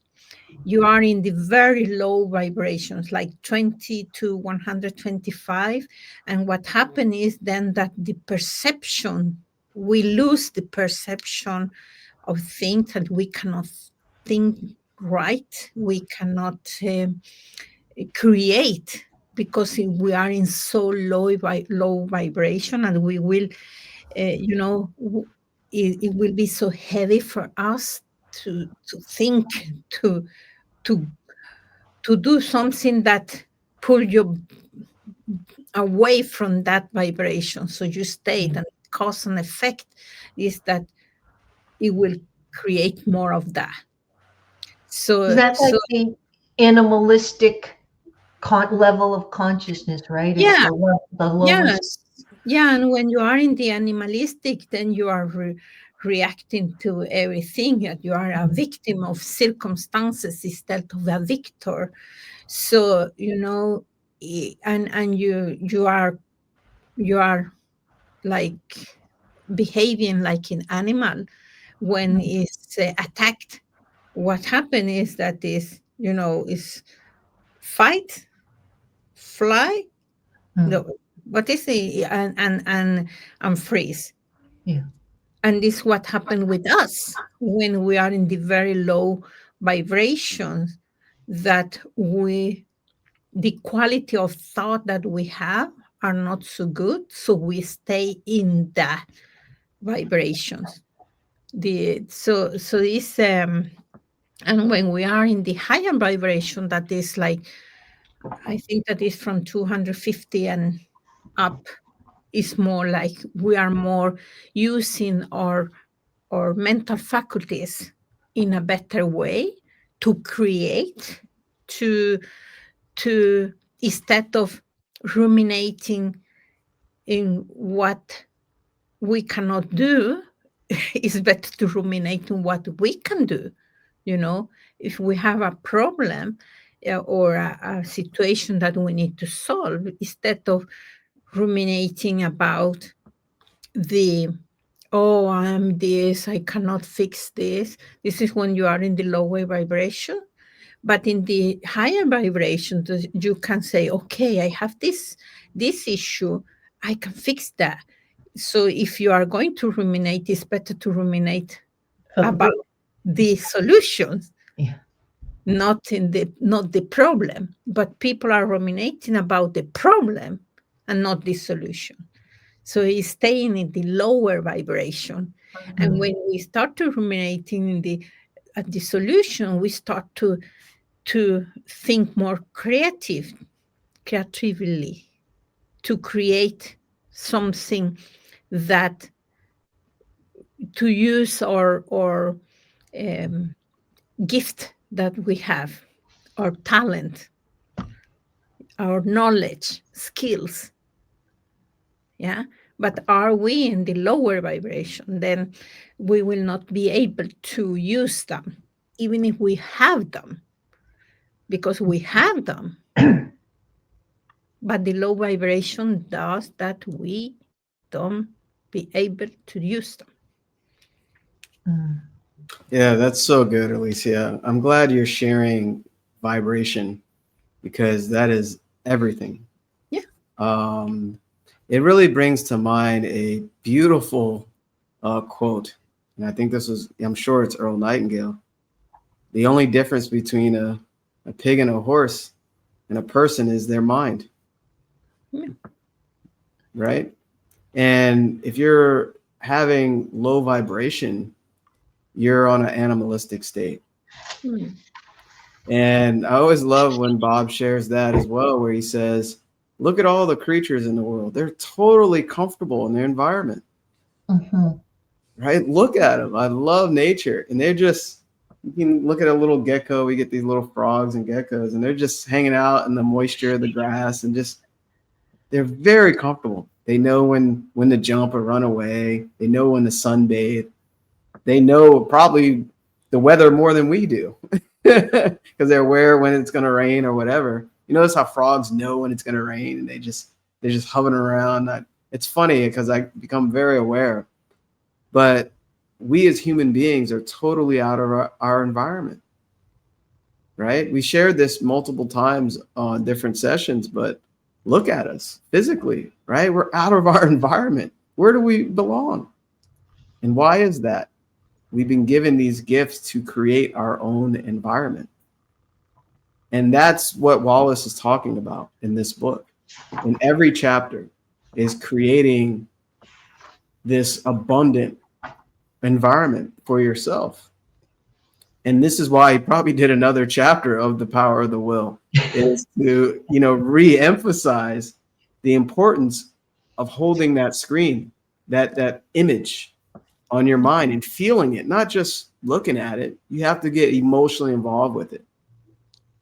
you are in the very low vibrations, like 20 to 125. And what happens is then that the perception, we lose the perception of things, and we cannot think right. We cannot create, because we are in so low vibration, and we will, it will be so heavy for us to think, to do something that pull you away from that vibration. So you stayed, and cause and effect is that it will create more of that. So is that like the animalistic level of consciousness, right? Yeah. It's the lowest. Yeah, and when you are in the animalistic, then you are reacting to everything. You are a victim of circumstances instead of a victor. So and you are like behaving like an animal when it's attacked. What happened is that is fight, fly. No, what is it? And freeze. Yeah. And this is what happened with us when we are in the very low vibrations, that the quality of thought that we have are not so good. So we stay in that vibrations. So this and when we are in the higher vibration, that is like, I think that is from 250 and up, is more like we are more using our mental faculties in a better way to create, to instead of ruminating in what we cannot do, it's better to ruminate on what we can do. If we have a problem or a situation that we need to solve, instead of ruminating about oh, I'm this, I cannot fix this. This is when you are in the lower vibration. But in the higher vibration, you can say, okay, I have this issue, I can fix that. So if you are going to ruminate, it's better to ruminate about the solutions, not the problem. But people are ruminating about the problem and not the solution. So it's staying in the lower vibration. And when we start to ruminating at the solution, we start to think more creatively, to create something that to use or gift that we have, our talent, our knowledge, skills. Yeah. But are we in the lower vibration? Then we will not be able to use them, even if we have them, because we have them. But the low vibration does that we don't be able to use them. Yeah, that's so good, Alicia. I'm glad you're sharing vibration because that is everything. Yeah. It really brings to mind a beautiful quote. And I think I'm sure it's Earl Nightingale. The only difference between a pig and a horse and a person is their mind. Yeah. Right? And if you're having low vibration, you're on an animalistic state. And I always love when Bob shares that as well, where he says, look at all the creatures in the world. They're totally comfortable in their environment. Right? Look at them. I love nature. And they're just, you can look at a little gecko. We get these little frogs and geckos, and they're just hanging out in the moisture of the grass and just, they're very comfortable. They know when to jump or run away. They know when to sunbathe. They know probably the weather more than we do because they're aware when it's going to rain or whatever. You notice how frogs know when it's going to rain, and they're just hovering around. It's funny because I become very aware. But we as human beings are totally out of our environment, right? We shared this multiple times on different sessions, but look at us physically, right? We're out of our environment. Where do we belong? And why is that? We've been given these gifts to create our own environment. And that's what Wallace is talking about in this book. In every chapter is creating this abundant environment for yourself. And this is why he probably did another chapter of The Power of the Will, is to, re-emphasize the importance of holding that screen, that image on your mind and feeling it, not just looking at it. You have to get emotionally involved with it.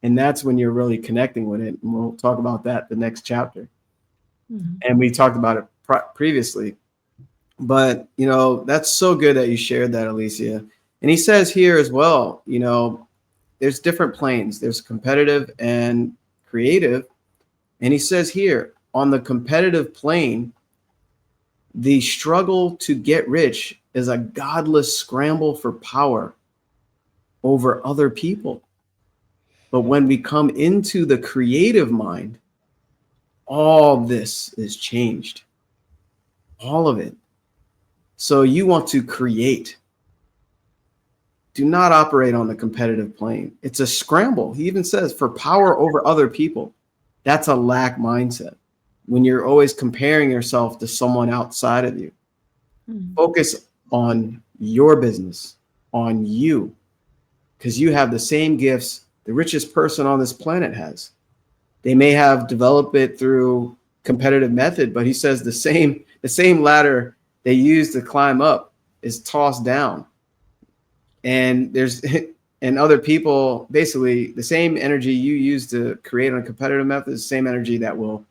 And that's when you're really connecting with it. And we'll talk about that the next chapter. And we talked about it previously. But, that's so good that you shared that, Alicia. And he says here as well, there's different planes. There's competitive and creative. And he says here, on the competitive plane, the struggle to get rich is a godless scramble for power over other people. But when we come into the creative mind, all this is changed. All of it. So you want to create. Do not operate on the competitive plane. It's a scramble. He even says for power over other people. That's a lack mindset. When you're always comparing yourself to someone outside of you. Focus on your business, on you, because you have the same gifts the richest person on this planet has. They may have developed it through competitive method, but he says the same ladder they use to climb up is tossed down. And other people, basically the same energy you use to create on a competitive method is the same energy that will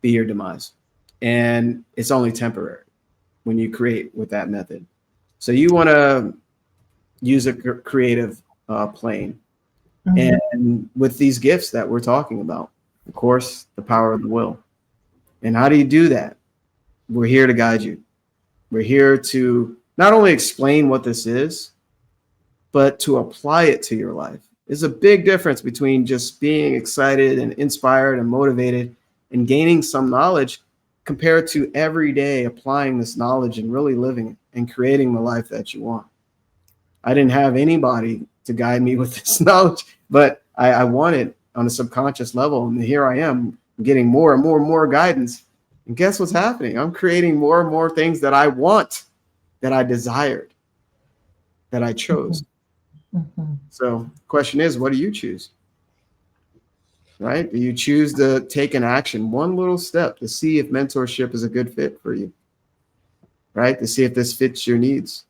be your demise. And it's only temporary when you create with that method. So you want to use a creative plane. And with these gifts that we're talking about, of course, the power of the will. And how do you do that? We're here to guide you. We're here to not only explain what this is, but to apply it to your life. There's a big difference between just being excited and inspired and motivated and gaining some knowledge compared to every day applying this knowledge and really living it and creating the life that you want. I didn't have anybody to guide me with this knowledge, but I want it on a subconscious level. And here I am getting more and more and more guidance. And guess what's happening? I'm creating more and more things that I want, that I desired, that I chose. Mm-hmm. So the question is, what do you choose? Right? Do you choose to take an action, one little step, to see if mentorship is a good fit for you? Right? To see if this fits your needs.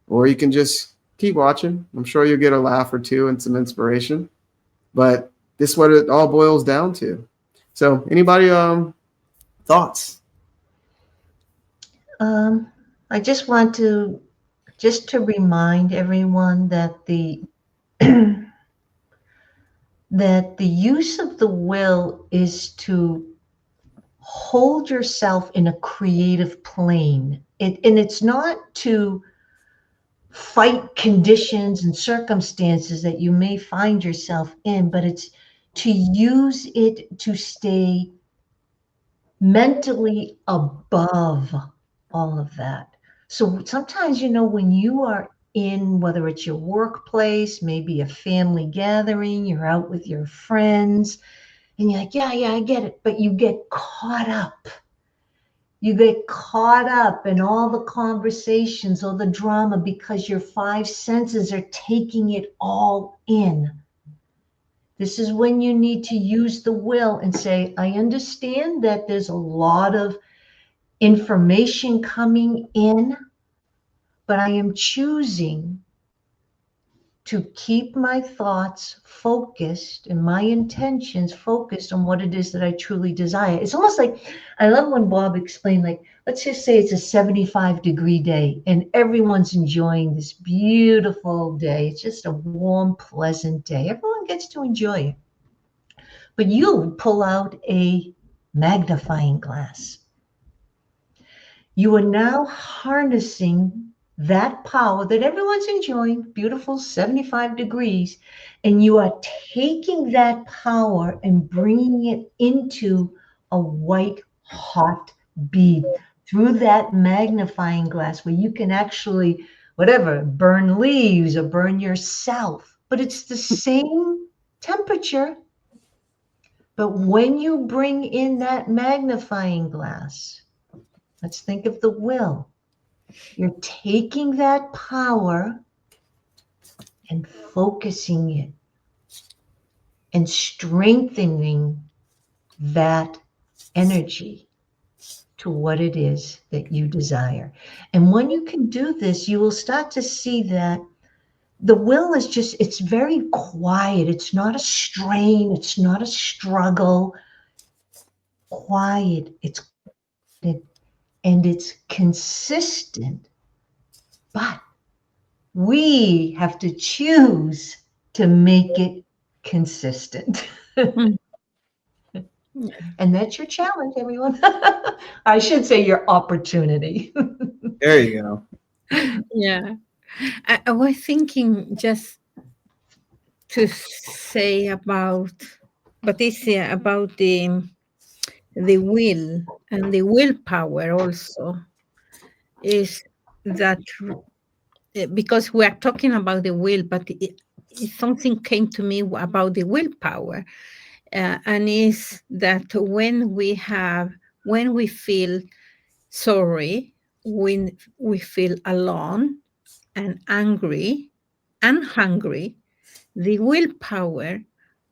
Or you can just keep watching. I'm sure you'll get a laugh or two and some inspiration. But this is what it all boils down to. So anybody thoughts? I just want to remind everyone that the that the use of the will is to hold yourself in a creative plane. And it's not to fight conditions and circumstances that you may find yourself in, but it's to use it to stay mentally above all of that. So sometimes, when you are in, whether it's your workplace, maybe a family gathering, you're out with your friends, and you're like, yeah, I get it. But you get caught up. You get caught up in all the conversations or the drama because your five senses are taking it all in. This is when you need to use the will and say, I understand that there's a lot of information coming in, but I am choosing to keep my thoughts focused and my intentions focused on what it is that I truly desire. It's almost like, I love when Bob explained, like, let's just say it's a 75-degree day and everyone's enjoying this beautiful day. It's just a warm, pleasant day. Everyone gets to enjoy it. But you pull out a magnifying glass. You are now harnessing that power that everyone's enjoying, beautiful 75 degrees, and you are taking that power and bringing it into a white hot bead through that magnifying glass where you can actually, burn leaves or burn yourself, but it's the same temperature. But when you bring in that magnifying glass, let's think of the will. You're taking that power and focusing it and strengthening that energy to what it is that you desire. And when you can do this, you will start to see that the will is it's very quiet. It's not a strain. It's not a struggle. Quiet. And it's consistent, but we have to choose to make it consistent. And that's your challenge, everyone. I should say your opportunity. There you go. Yeah. I was thinking just to say about, Patricia, about the will and the willpower also, is that because we are talking about the will, but something came to me about the willpower, and is that when we feel sorry, when we feel alone and angry and hungry, the willpower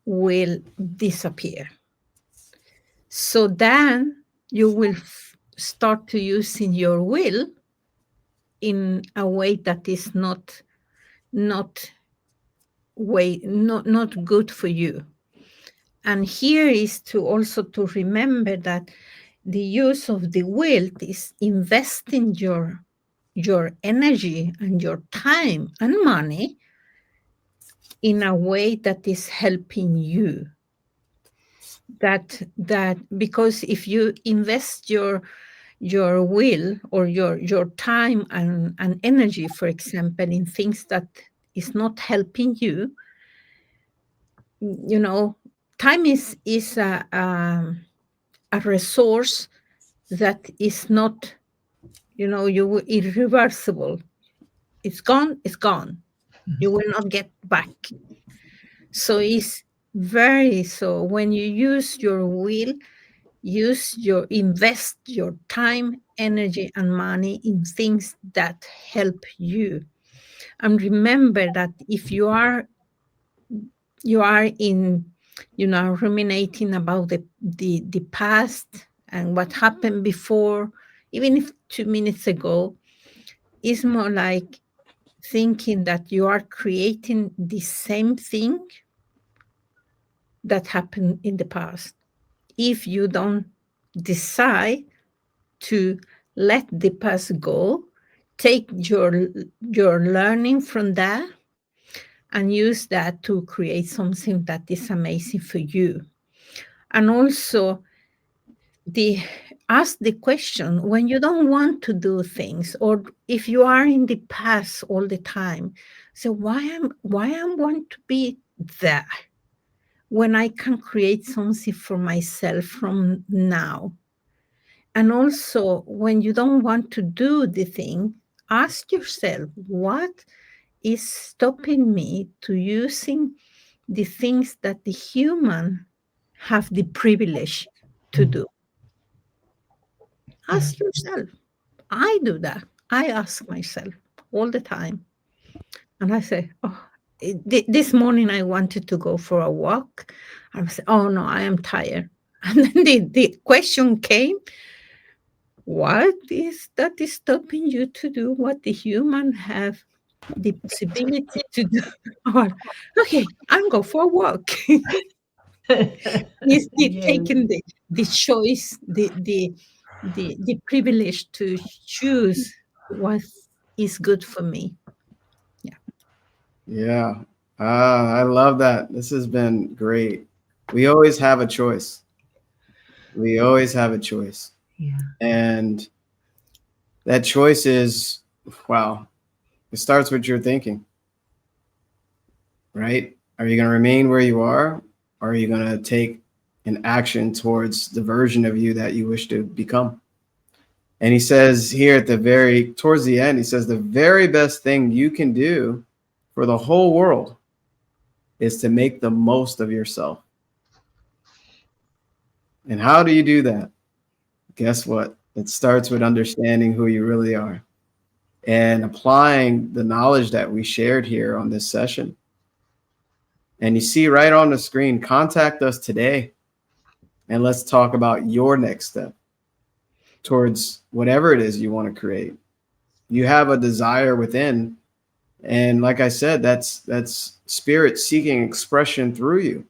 will disappear. So then you will start to using your will in a way that is not good for you. And here is to also to remember that the use of the will is investing your energy and your time and money in a way that is helping you. that because if you invest your will or your time and energy, for example, in things that is not helping you, you know, time is a resource that is not, you know, irreversible. It's gone, it's gone. You will not get back. So it's very, so when you use your will, invest your time, energy, and money in things that help you. And remember that if you are in, you know, ruminating about the past and what happened before, even if 2 minutes ago, it's more like thinking that you are creating the same thing that happened in the past. If you don't decide to let the past go, take your learning from that and use that to create something that is amazing for you. And also ask the question when you don't want to do things, or if you are in the past all the time, so why I want to be there when I can create something for myself from now. And also, when you don't want to do the thing, ask yourself, what is stopping me to using the things that the human have the privilege to do? Ask yourself. I do that. I ask myself all the time. And I say, oh, this morning I wanted to go for a walk. I say, oh no, I am tired. And then the question came, what is that is stopping you to do what the human have the possibility to do? Or, okay, I'll go for a walk. Is taking the choice, the privilege to choose what is good for me. Yeah. I love that. This has been great. We always have a choice. We always have a choice. Yeah. And that choice is, wow, it starts with your thinking, right? Are you going to remain where you are? Or are you going to take an action towards the version of you that you wish to become? And he says here towards the end, he says, the very best thing you can do for the whole world is to make the most of yourself. And how do you do that? Guess what? It starts with understanding who you really are and applying the knowledge that we shared here on this session. And you see right on the screen, contact us today and let's talk about your next step towards whatever it is you want to create. You have a desire within, and like I said, that's spirit seeking expression through you.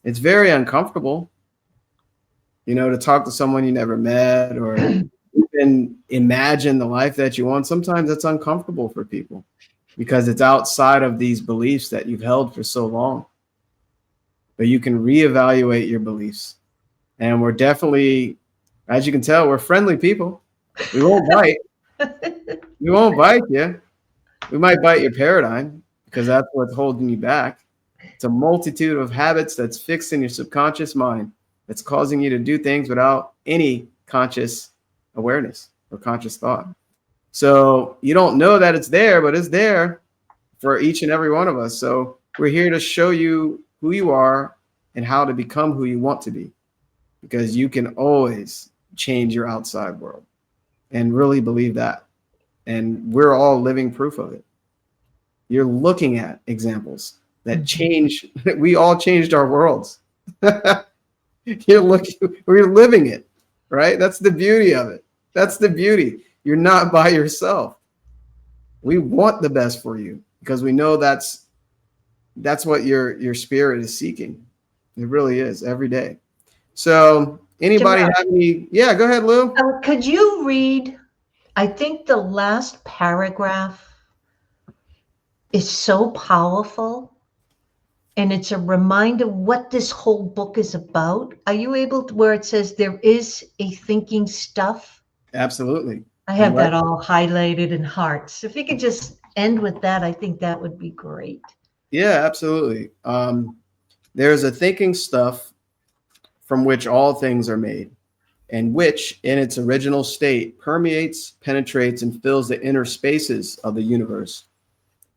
It's very uncomfortable, you know, to talk to someone you never met or even imagine the life that you want. Sometimes it's uncomfortable for people because it's outside of these beliefs that you've held for so long. But you can reevaluate your beliefs. And we're definitely, as you can tell, we're friendly people. We won't bite. We won't bite you. We might bite your paradigm because that's what's holding you back. It's a multitude of habits that's fixed in your subconscious mind that's causing you to do things without any conscious awareness or conscious thought. So you don't know that it's there, but it's there for each and every one of us. So we're here to show you who you are and how to become who you want to be, because you can always change your outside world, and really believe that. And we're all living proof of it. You're looking at examples that change. We all changed our worlds. We're living it, right? That's the beauty of it. That's the beauty. You're not by yourself. We want the best for you because we know that's what your spirit is seeking. It really is every day. So anybody Jamal, have any? Yeah, go ahead, Lou. Could you read, I think the last paragraph is so powerful. and it's a reminder what this whole book is about. Are you able to, where it says there is a thinking stuff? Absolutely. I have that all highlighted in hearts. If you could just end with that, I think that would be great. Yeah, absolutely. There's a thinking stuff from which all things are made, and which, in its original state, permeates, penetrates, and fills the inner spaces of the universe.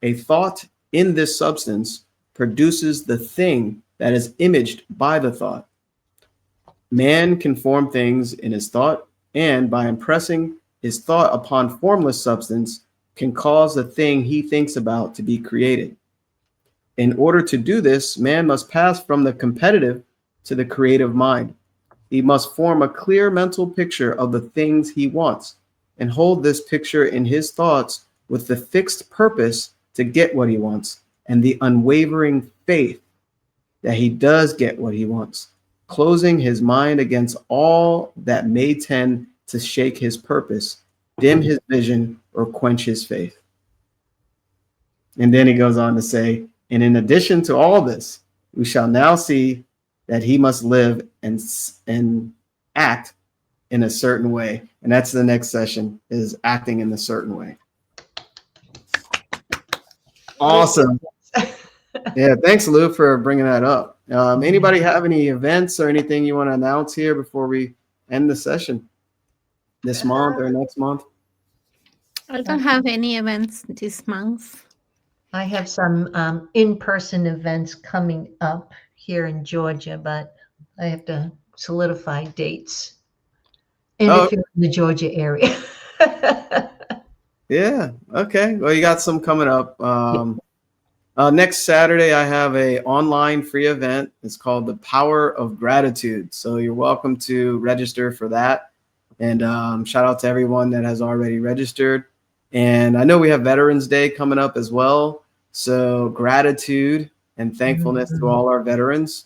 A thought in this substance produces the thing that is imaged by the thought. Man can form things in his thought, and by impressing his thought upon formless substance, can cause the thing he thinks about to be created. In order to do this, man must pass from the competitive to the creative mind. He must form a clear mental picture of the things he wants and hold this picture in his thoughts with the fixed purpose to get what he wants and the unwavering faith that he does get what he wants, closing his mind against all that may tend to shake his purpose, dim his vision, or quench his faith. And then he goes on to say, and in addition to all this, we shall now see that he must live and act in a certain way. And that's the next session, is acting in a certain way. Awesome. Yeah, thanks, Lou, for bringing that up. Anybody have any events or anything you want to announce here before we end the session this month or next month? I don't have any events this month. I have some in-person events coming up here in Georgia, but I have to solidify dates. And if you're in the Georgia area. Yeah. Okay. Well, you got some coming up. Next Saturday, I have a online free event. It's called The Power of Gratitude. So you're welcome to register for that. And shout out to everyone that has already registered. And I know we have Veterans Day coming up as well. So gratitude and thankfulness to all our veterans.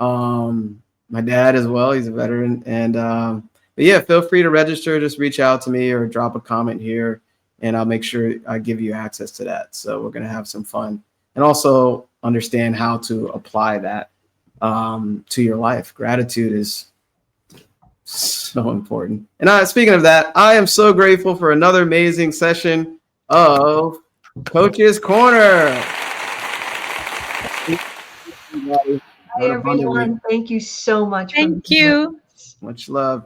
My dad as well, he's a veteran. And but yeah, feel free to register. Just reach out to me or drop a comment here, and I'll make sure I give you access to that. So we're going to have some fun and also understand how to apply that to your life. Gratitude is so important. And speaking of that, I am so grateful for another amazing session of Coach's Corner. Hi, everyone. Thank you so much. Thank you. Much love.